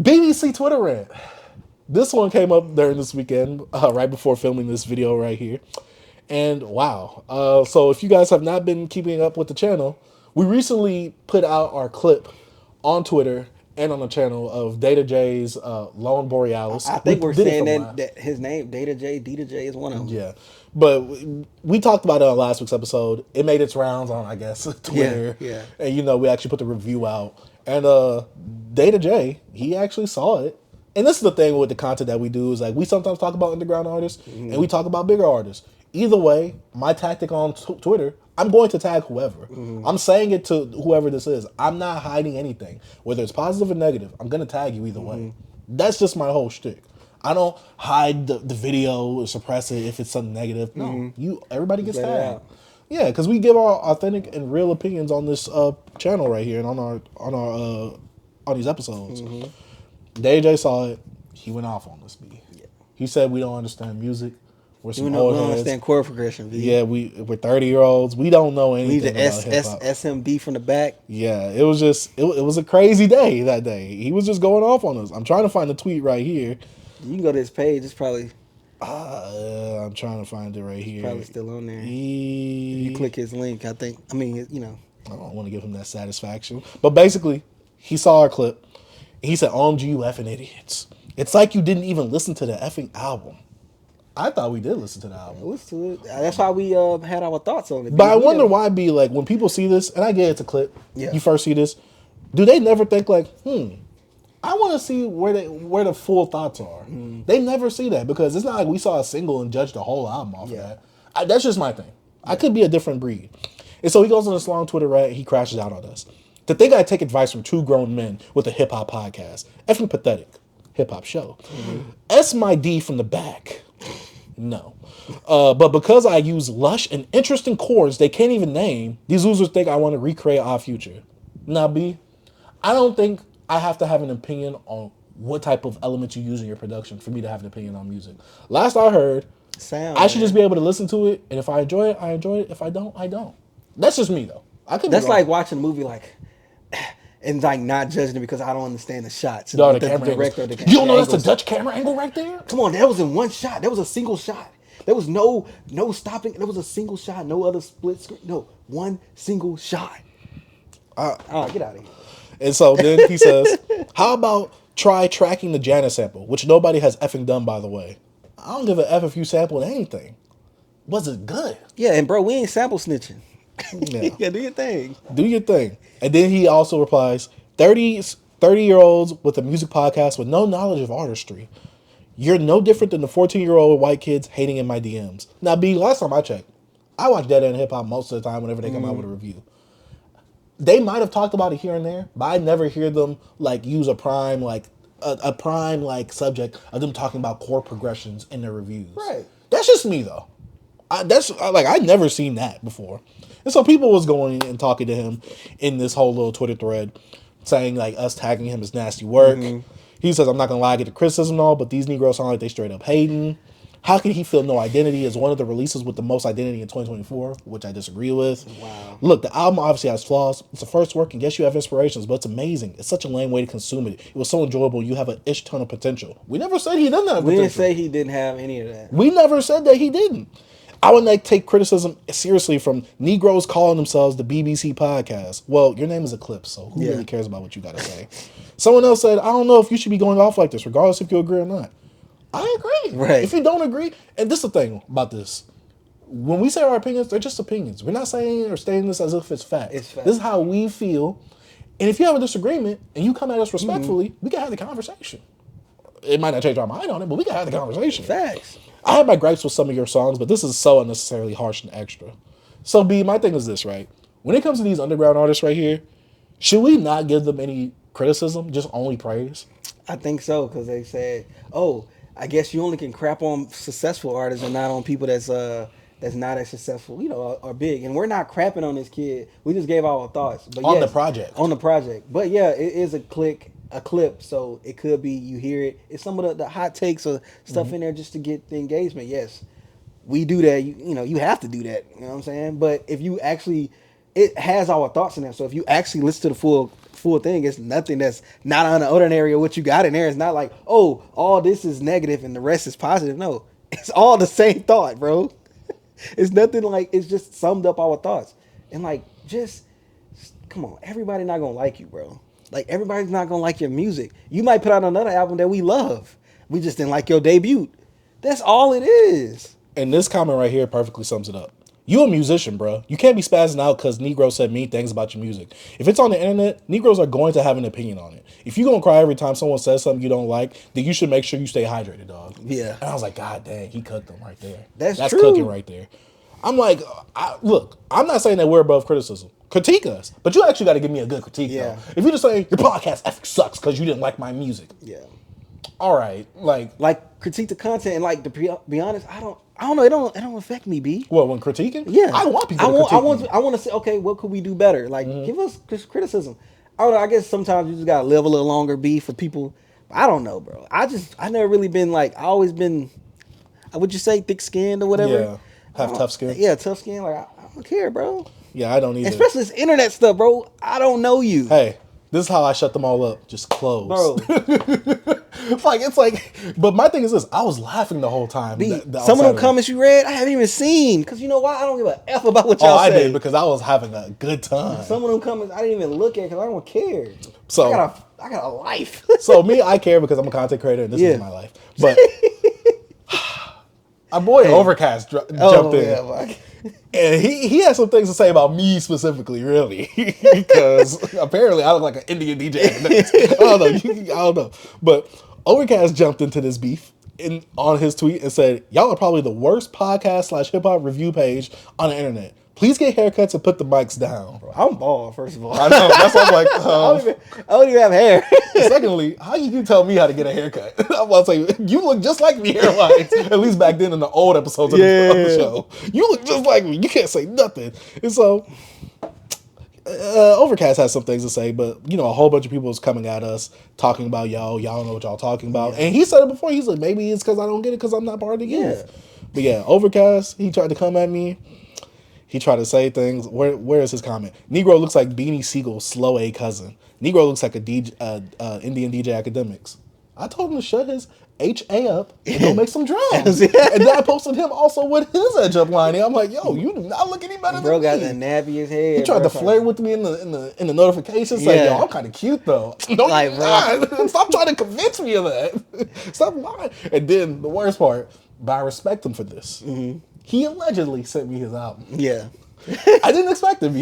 BBC Twitter rant. This one came up during this weekend, right before filming this video right here. And wow. So if you guys have not been keeping up with the channel, we recently put out our clip on Twitter and on the channel of Detahjae's Lone Borealis. I think we're saying that that his name, Detahjae is one of them. yeah. But we talked about it on last week's episode. It made its rounds on, I guess, Twitter. Yeah. And, we actually put the review out. And Detahjae, he actually saw it. And this is the thing with the content that we do is like we sometimes talk about underground artists and we talk about bigger artists. Either way, my tactic on Twitter, I'm going to tag whoever. I'm saying it to whoever this is. I'm not hiding anything. Whether it's positive or negative, I'm going to tag you either way. That's just my whole shtick. I don't hide the video or suppress it if it's something negative. No, everybody gets tagged. Yeah, because we give our authentic and real opinions on this channel right here and on these episodes. DJ saw it. He went off on this B. Yeah. He said we don't understand music. We're some old heads. We don't understand chord progression. B. Yeah, we're 30-year-olds. We don't know anything. We need the SMD from the back. Yeah, it was just it was a crazy day that day. He was just going off on us. I'm trying to find the tweet right here. You can go to his page. It's probably. I'm trying to find it right here. It's probably still on there. If you click his link, I mean. I don't want to give him that satisfaction. But basically, he saw our clip. And he said, OMG, you effing idiots. It's like you didn't even listen to the effing album. I thought we did listen to the album. Listen to it. That's why we had our thoughts on it. But I wonder why be like, when people see this, and I get it's a clip, you first see this, do they never think like, I want to see where the full thoughts are. They never see that because it's not like we saw a single and judged the whole album off of that. That's just my thing. I could be a different breed. And so he goes on this long Twitter rant. He crashes out on us. To think I take advice from two grown men with a hip hop podcast. Effing pathetic. Hip hop show. S my D from the back. No. But because I use lush and interesting chords they can't even name, these losers think I want to recreate our future. Now, B, I don't think I have to have an opinion on what type of elements you use in your production for me to have an opinion on music. Last I heard, I should just be able to listen to it, and if I enjoy it, I enjoy it. If I don't, I don't. That's just me, though. That's like watching a movie and like not judging it because I don't understand the shots. No, the camera you don't know that's a Dutch camera angle right there? Come on, that was in one shot. That was a single shot. There was no stopping. There was a single shot. No other split screen. No, one single shot. Get out of here. And so then he says, how about try tracking the Janet sample, which nobody has effing done, by the way. I don't give a F if you sampled anything. Was it good? Yeah, and bro, we ain't sample snitching. Yeah, do your thing. Do your thing. And then he also replies, 30-year-olds with a music podcast with no knowledge of artistry. You're no different than the 14-year-old white kids hating in my DMs. Now, B, last time I checked, I watch Dead End Hip Hop most of the time whenever they come out with a review. They might have talked about it here and there, but I never hear them like use a prime subject of them talking about chord progressions in their reviews. Right. That's just me though. I never seen that before. And so people was going and talking to him in this whole little Twitter thread, saying like us tagging him as nasty work. He says, I'm not gonna lie, I get the criticism and all, but these Negroes sound like they straight up hating. How can he feel No Identity as one of the releases with the most identity in 2024, which I disagree with. Wow. Look, the album obviously has flaws. It's the first work, and yes, you have inspirations, but it's amazing. It's such a lame way to consume it. It was so enjoyable. You have an ish ton of potential. We never said he didn't have potential. We didn't say he didn't have any of that. We never said that he didn't. I would like take criticism seriously from Negroes calling themselves the BBC podcast. Well, your name is Eclipse, so who really cares about what you got to say? Someone else said, I don't know if you should be going off like this, regardless if you agree or not. I agree. Right. If you don't agree, and this is the thing about this. When we say our opinions, they're just opinions. We're not saying or stating this as if it's fact. It's fact. This is how we feel. And if you have a disagreement and you come at us respectfully, we can have the conversation. It might not change our mind on it, but we can have the conversation. Facts. I have my gripes with some of your songs, but this is so unnecessarily harsh and extra. So, B, my thing is this, right? When it comes to these underground artists right here, should we not give them any criticism, just only praise? I think so, because they said, oh, I guess you only can crap on successful artists and not on people that's not as successful, or big. And we're not crapping on this kid. We just gave our thoughts. But on the project. On the project. But yeah, it is a clip, so it could be you hear it. It's some of the hot takes or stuff in there just to get the engagement. Yes, we do that. You have to do that. You know what I'm saying? But if you actually, it has our thoughts in there. So if you actually listen to the full full thing. It's nothing that's not on the ordinary of what you got in there. It's not like, oh, all this is negative and the rest is positive. No, it's all the same thought, bro. It's nothing like, it's just summed up our thoughts. And like, just come on, everybody not gonna like you, bro. Like, everybody's not gonna like your music. You might put out another album that we love. We just didn't like your debut. That's all it is. And this comment right here perfectly sums it up. You a musician, bro. You can't be spazzing out because Negroes said mean things about your music. If it's on the internet, Negroes are going to have an opinion on it. If you're going to cry every time someone says something you don't like, then you should make sure you stay hydrated, dog. Yeah. And I was like, God dang, he cooked them right there. That's true. Cooking right there. I'm like, look, I'm not saying that we're above criticism. Critique us. But you actually got to give me a good critique, though. If you're just saying, your podcast effing sucks because you didn't like my music. Yeah. All right. Like, critique the content. And, like, to be honest, I don't know. It don't affect me, B. What, when critiquing? Yeah. I want people to critique me. I want to say, okay, what could we do better? Like, give us criticism. I don't know. I guess sometimes you just got to live a little longer, B, for people. I don't know, bro. I never really been, like, I always been, would you say thick-skinned or whatever? Yeah. Have tough skin? Yeah, tough skin. Like, I don't care, bro. Yeah, I don't either. Especially this internet stuff, bro. I don't know you. Hey, this is how I shut them all up. Just close. Bro. it's like, but my thing is this. I was laughing the whole time. Some of them comments you read, I haven't even seen. Because you know why? I don't give a F about what y'all say. I did because I was having a good time. Some of them comments I didn't even look at because I don't care. So I got a life. So me, I care because I'm a content creator and this is my life. But our boy Ovrkast jumped in. Yeah, and he had some things to say about me specifically, really, because apparently I look like an Indian DJ. I don't know. But Ovrkast jumped into this beef on his tweet and said, "Y'all are probably the worst podcast / hip hop review page on the internet. Please get haircuts and put the mics down." Bro, I'm bald, first of all. I know. That's why I'm like, I don't even have hair. Secondly, how you tell me how to get a haircut? I'm about to say, you look just like me hair-wise. At least back then in the old episodes of the show. You look just like me. You can't say nothing. And so, Ovrkast has some things to say, but, you know, a whole bunch of people is coming at us, talking about y'all don't know what y'all talking about. Yeah. And he said it before. He's like, maybe it's because I don't get it because I'm not part of the youth. Yeah. But yeah, Ovrkast, he tried to come at me. He tried to say things. Where is his comment? Negro looks like Beanie Siegel's slow A cousin. Negro looks like a Indian DJ Academics. I told him to shut his HA up and go make some drums. And then I posted him also with his edge up line. I'm like, yo, you do not look any better than me. Bro got the nappiest head. He tried to flirt with me in the notifications. Like, yo, I'm kind of cute though. No, like, you're not. Stop trying to convince me of that. Stop lying. And then the worst part, but I respect him for this. Mm-hmm. He allegedly sent me his album. Yeah. I didn't expect him,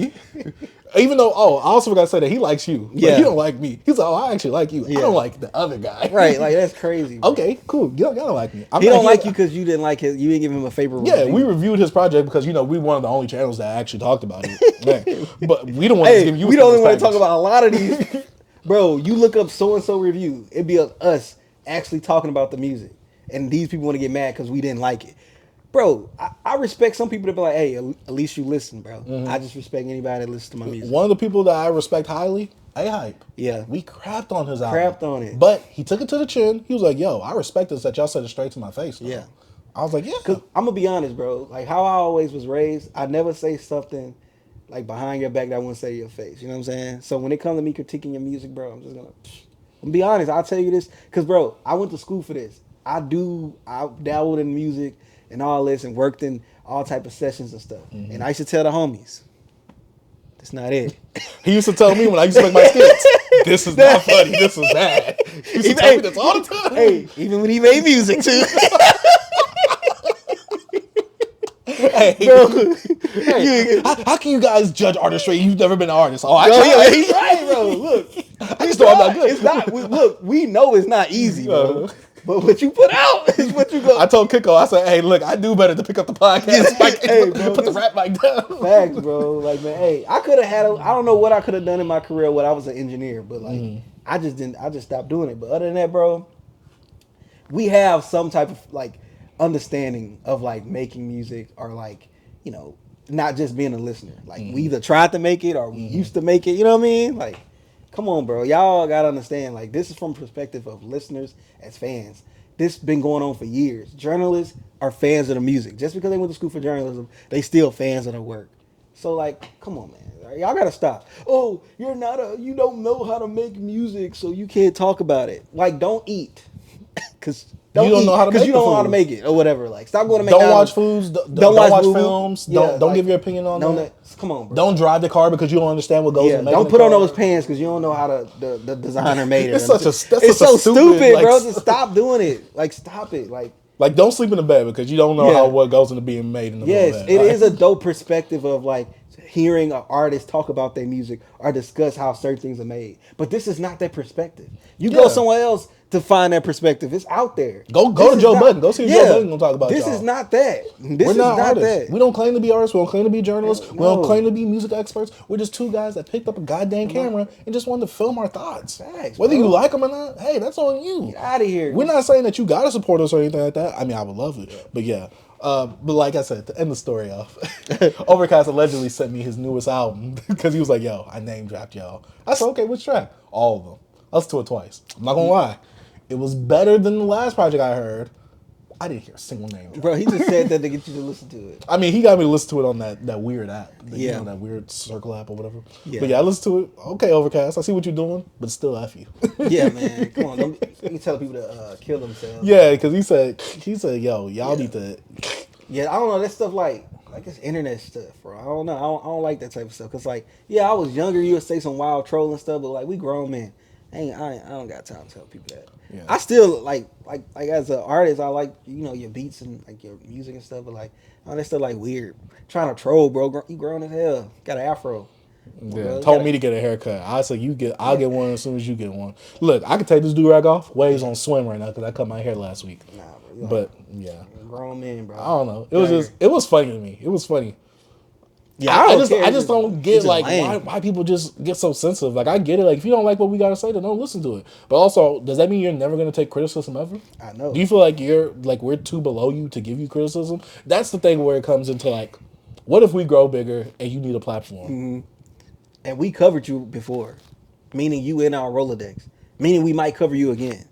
even though, I also forgot to say that he likes you. Yeah. He don't like me. He's like, I actually like you. Yeah. I don't like the other guy. Right, like, that's crazy. Bro. Okay, cool. You don't like me. He don't like you because you didn't like his, you didn't give him a favorable review. We reviewed his project because, we one of the only channels that actually talked about it. But we don't want to give you we don't want to talk about a lot of these. Bro, you look up so-and-so review. It'd be us actually talking about the music. And these people want to get mad because we didn't like it. Bro, I respect some people that be like, hey, at least you listen, bro. Mm-hmm. I just respect anybody that listens to my music. One of the people that I respect highly, A-Hype. Yeah. We crapped on his album. Crapped on it. But he took it to the chin. He was like, yo, I respect this that y'all said it straight to my face. Though. Yeah. I was like, yeah. Because I'm going to be honest, bro. Like, how I always was raised, I never say something, like, behind your back that I wouldn't say to your face. You know what I'm saying? So when it comes to me critiquing your music, bro, I'm just going to be honest. I'll tell you this. Because, bro, I went to school for this. I dabbled in music and all this and worked in all type of sessions and stuff. Mm-hmm. And I used to tell the homies, that's not it. He used to tell me when I used to make my skits, this is not funny, this is bad. He used to tell me this all the time. Hey, even when he made music too. Hey, bro. Hey, how can you guys judge artistry? You've never been an artist. Oh, actually, he's right, bro. Look, I just know I'm not good. It's not. Look, we know it's not easy, bro. But what you put out is what you go. I told Kiko, I said, hey, look, I do better to pick up the podcast. Put the rap mic down. Facts, bro. Like, man, hey, I could have had I don't know what I could have done in my career when I was an engineer, but like, I just stopped doing it. But other than that, bro, we have some type of like understanding of like making music or like, not just being a listener. Like, we either tried to make it or we used to make it, you know what I mean? Like, come on, bro. Y'all got to understand, like, this is from perspective of listeners as fans. This been going on for years. Journalists are fans of the music. Just because they went to school for journalism, they still fans of the work. So, like, come on, man. Y'all gotta stop. Oh, you don't know how to make music, so you can't talk about it. Like, don't eat, cause You don't know how to make you don't the know how to food. make it or whatever. Like, stop going to Don't McDonald's. watch foods. Don't watch movies. films. Yeah, Don't give your opinion on that. Come on, bro. Don't drive the car because you don't understand what goes in making don't the put car. on those pants because you don't know how the designer made it. It's It's so stupid, like, bro. Just stop doing it. Like, stop it. Like, don't sleep in the bed because you don't know how what goes into being made in the bed. Yes, it is a dope perspective of like hearing an artist talk about their music or discuss how certain things are made. But this is not that perspective. You go somewhere else to find that perspective. It's out there. Go to Joe Budden. Go see Joe Budden gonna talk about this. Y'all. Is not that. We're not artists. We don't claim to be artists. We don't claim to be journalists. No. We don't claim to be music experts. We're just two guys that picked up a goddamn camera and just wanted to film our thoughts. Facts, Whether you like them or not, hey, that's on you. Get out of here. We're not saying that you gotta support us or anything like that. I mean, I would love it, but yeah. But like I said, to end the story off, Ovrkast allegedly sent me his newest album because he was like, "Yo, I name dropped y'all." I said, "Okay, which track?" All of them. I listened to it twice. I'm not gonna lie, it was better than the last project I heard. I didn't hear a single name drop. Bro, he just said that to get you to listen to it. I mean, he got me to listen to it on that weird app. You know, that weird circle app or whatever. Yeah. But yeah, I listened to it. Okay, Ovrkast, I see what you're doing, but still F you. Yeah, man. Come on. You tell people to kill themselves. Yeah, because he said, yo, y'all need to. Yeah, I don't know. That stuff like it's internet stuff, bro. I don't know. I don't like that type of stuff. Cause like, yeah, I was younger. You would say some wild trolling stuff, but like we grown men. I don't got time to tell people that. Yeah. I still like as an artist, I like your beats and like your music and stuff, but like all that stuff like weird. Trying to troll, bro. You grown as hell. Got an afro. Yeah, told me to get a haircut. I said I'll get one as soon as you get one. Look, I can take this do-rag off. Waves on swim right now because I cut my hair last week. Nah, bro. But yeah, grown men, bro. I don't know. It was funny to me. It was funny. Yeah, I just don't get like lame. why people just get so sensitive. Like I get it. Like if you don't like what we gotta say, then don't listen to it. But also, does that mean you're never gonna take criticism ever? I know. Do you feel like we're too below you to give you criticism? That's the thing where it comes into like, what if we grow bigger and you need a platform? Mm-hmm. And we covered you before, meaning you in our Rolodex, meaning we might cover you again.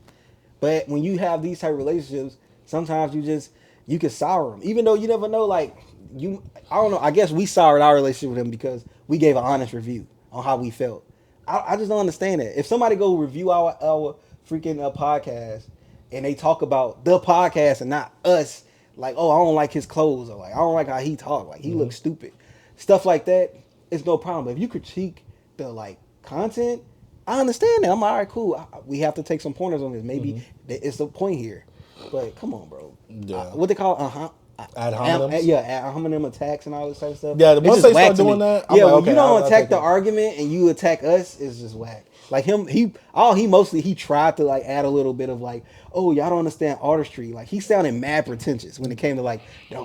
But when you have these type of relationships, sometimes you can sour them, even though you never know. Like I don't know. I guess we soured our relationship with him because we gave an honest review on how we felt. I just don't understand that. If somebody go review our freaking podcast and they talk about the podcast and not us, like, oh, I don't like his clothes, or like I don't like how he talk, like he looks stupid, stuff like that. It's no problem. But if you critique the like content, I understand that. I'm like, all right, cool. We have to take some pointers on this. Maybe it's the point here. But come on, bro. Yeah. What they call ad hominems? ad hominem attacks and all this type of stuff. Yeah, once they start doing that, I'm yeah, like, when okay, you don't I'll attack take the it. argument and you attack us, it's just whack. Like he tried to like add a little bit of like, oh, y'all don't understand artistry. Like he sounded mad pretentious when it came to like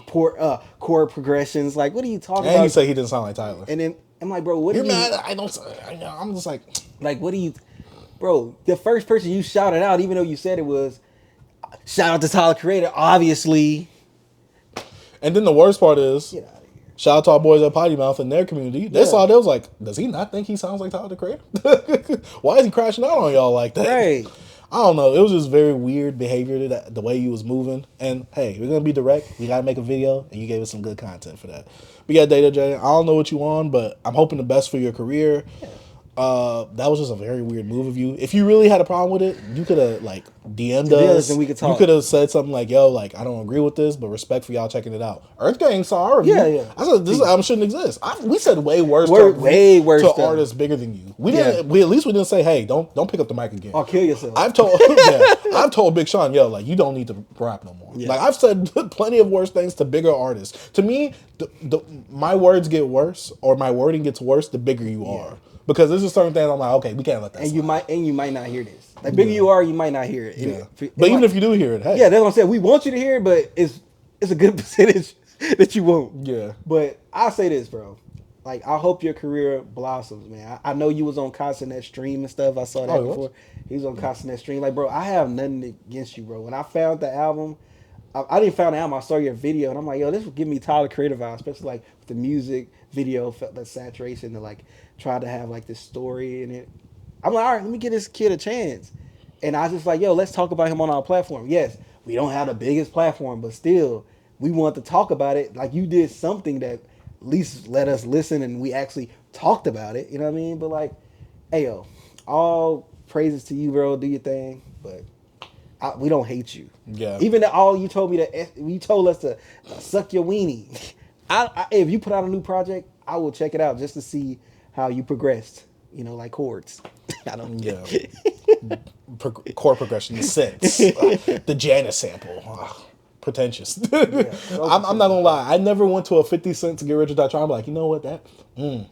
chord progressions. Like, what are you talking about? And you say he didn't sound like Tyler. And then I'm like, bro, what You're do you? mad? I'm just like What do you? Bro, the first person you shouted out, even though you said it was, shout out to Tyler Creator, obviously. And then the worst part is, Get out of here. shout out to our boys at Potty Mouth in their community. They saw it, they was like, does he not think he sounds like Tyler the Creator? Why is he crashing out on y'all like that? Right. I don't know. It was just very weird behavior, the way he was moving. And hey, we're going to be direct. We got to make a video, and you gave us some good content for that. But yeah, Detahjae, I don't know what you on, but I'm hoping the best for your career. Yeah. That was just a very weird move of you. If you really had a problem with it, you could have like DM'd us and we could talk. You could have said something like, "Yo, like I don't agree with this, but respect for y'all checking it out." Earth Gang saw our review. Yeah. I said this album shouldn't exist. We said way worse Way worse to stuff. artists bigger than you. We didn't. We at least we didn't say, "Hey, don't pick up the mic again." Or kill yourself. I've told Big Sean, yo, like you don't need to rap no more. Yeah. Like I've said plenty of worse things to bigger artists. To me, my words get worse or my wording gets worse the bigger you are. Because there's just certain things I'm like, okay, we can't let that. And slide. you might not hear this. Like bigger you are, you might not hear it. Yeah. But even if you do hear it, hey. Yeah, that's what I'm saying. We want you to hear it, but it's a good percentage that you won't. Yeah. But I'll say this, bro. Like, I hope your career blossoms, man. I know you was on Constant Net Stream and stuff. I saw that before. He was on Constant Net Stream. Like, bro, I have nothing against you, bro. When I found the album, I didn't find the album. I saw your video, and I'm like, yo, this would give me Tyler Creator vibes, especially like with the music video, felt that saturation to like try to have like this story in it. I'm like, all right, let me give this kid a chance. And I was just like, yo, let's talk about him on our platform. Yes, we don't have the biggest platform, but still, we want to talk about it. Like you did something that at least let us listen and we actually talked about it. You know what I mean? But like, hey yo, all praises to you, bro. Do your thing, but we don't hate you. Yeah. Even all you told me you told us to suck your weenie. If you put out a new project, I will check it out just to see how you progressed. You know, like chords. I don't. Yeah. Chord progression, the synths, the Janis sample. Ugh, pretentious. I'm not gonna lie. I never went to a 50 Cent to Get Rich or Die Trying. I'm like, you know what, that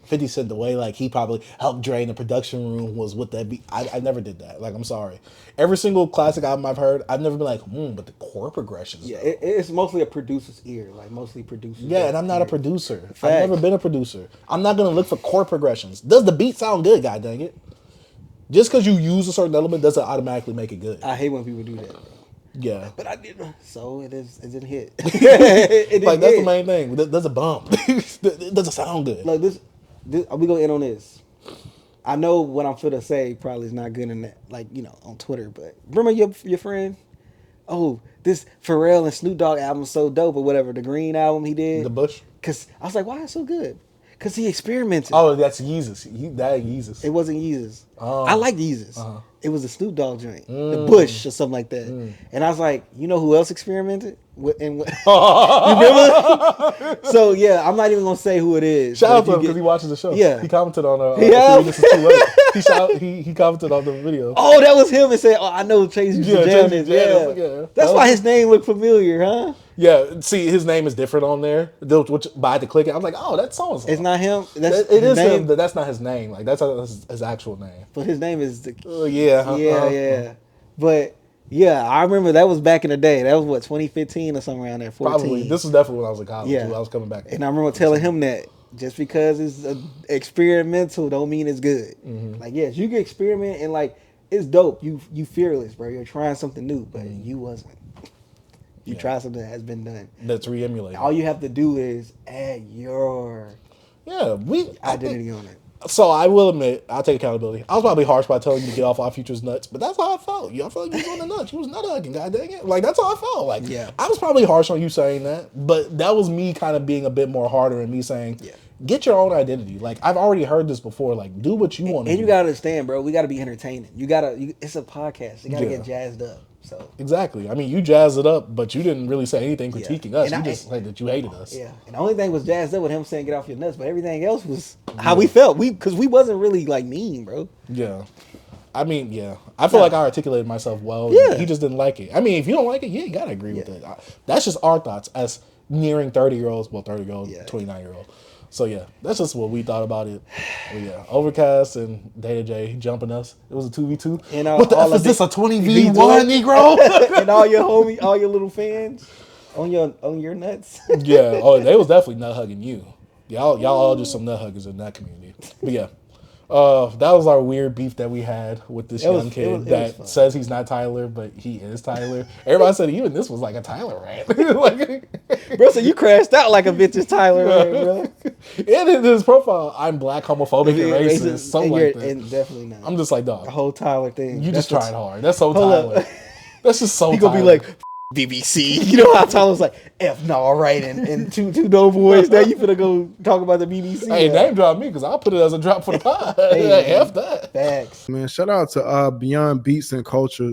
50 Cent, the way like he probably helped drain the production room was with that beat. I never did that. Like, I'm sorry. Every single classic album I've heard, I've never been like, but the chord progressions. Yeah, it's mostly a producer's ear, like mostly producers. Yeah, and I'm not a producer. Fact. I've never been a producer. I'm not gonna look for chord progressions. Does the beat sound good? God dang it! Just because you use a certain element doesn't automatically make it good. I hate when people do that. Yeah, but I didn't. So it didn't hit. It didn't like that's hit. the main thing. There's a bump. It doesn't sound good. Like this, we gonna end on this. I know what I'm finna say probably is not good in that, like, you know, on Twitter. But remember your friend? Oh, this Pharrell and Snoop Dogg album so dope or whatever. The Green album he did. The Bush. Cause I was like, why is it so good? Cause he experimented. Oh, that's Yeezus. That Yeezus. It wasn't Yeezus. Oh. I like Yeezus. It was the Snoop Dogg joint, the Bush or something like that. And I was like, you know who else experimented? You remember? So yeah, I'm not even gonna say who it is. Shout out to him because he watches the show. Yeah, he commented on this is too late. He commented on the video. Oh, that was him and said, "Oh, I know Chase used to jam this." Yeah, that's why his name looked familiar, huh? Yeah, see, his name is different on there. But I had to click it. I'm like, oh, that's so-and-so. It's not him. It is him. That's not his name. Like that's his actual name. But his name is the. Yeah. But yeah, I remember that was back in the day. That was what 2015 or something around there. 14. Probably. This was definitely when I was in college. Yeah, I was coming back. And I remember telling him that just because it's experimental don't mean it's good. Like, yes, you can experiment and like it's dope. You fearless, bro. You're trying something new, but you wasn't. You try something that has been done. That's re-emulated. All you have to do is add your identity on it. So I will admit, I'll take accountability. I was probably harsh by telling you to get off our Future's nuts, but that's how I felt. I felt like you was on the nuts. You was nut hugging, god dang it. Like, that's how I felt. Like, I was probably harsh on you saying that, but that was me kind of being a bit more harder and me saying, get your own identity. Like, I've already heard this before. Like, do what you want to do. And you got to understand, bro, we got to be entertaining. It's a podcast. You got to get jazzed up. So exactly. I mean, you jazzed it up, but you didn't really say anything critiquing us. You just said that you hated us. Yeah. And the only thing was jazzed up with him saying get off your nuts, but everything else was how we felt. Because we wasn't really like mean, bro. Yeah. I mean, yeah. I feel like I articulated myself well. Yeah. He just didn't like it. I mean, if you don't like it, you got to agree with it. That's just our thoughts as nearing 30-year-olds. Well, 30-year-old, 29-year-old. So yeah, that's just what we thought about it. But yeah, Ovrkast and Detahjae jumping us. It was a 2v2. And what the F is this, a 20v1, Negro? And all your little fans on your nuts. Yeah, they was definitely nut hugging you. Y'all all just some nut huggers in that community. But yeah. That was our weird beef that we had with this young kid that says he's not Tyler, but he is Tyler. Everybody said even this was like a Tyler rant. Bro, so you crashed out like a bitch's Tyler rant, bro. And in his profile, I'm black, homophobic, and racist. Something like that. And definitely not. I'm just like, dog. The whole Tyler thing. You just tried hard. That's so Tyler. That's just so Tyler. He gonna be like, BBC. You know how Tyler's like, F no, right, and two dope boys. Now you finna go talk about the BBC. Hey, name drop me because I'll put it as a drop for the pod. Hey, F that. Facts. Man, shout out to Beyond Beats and Culture.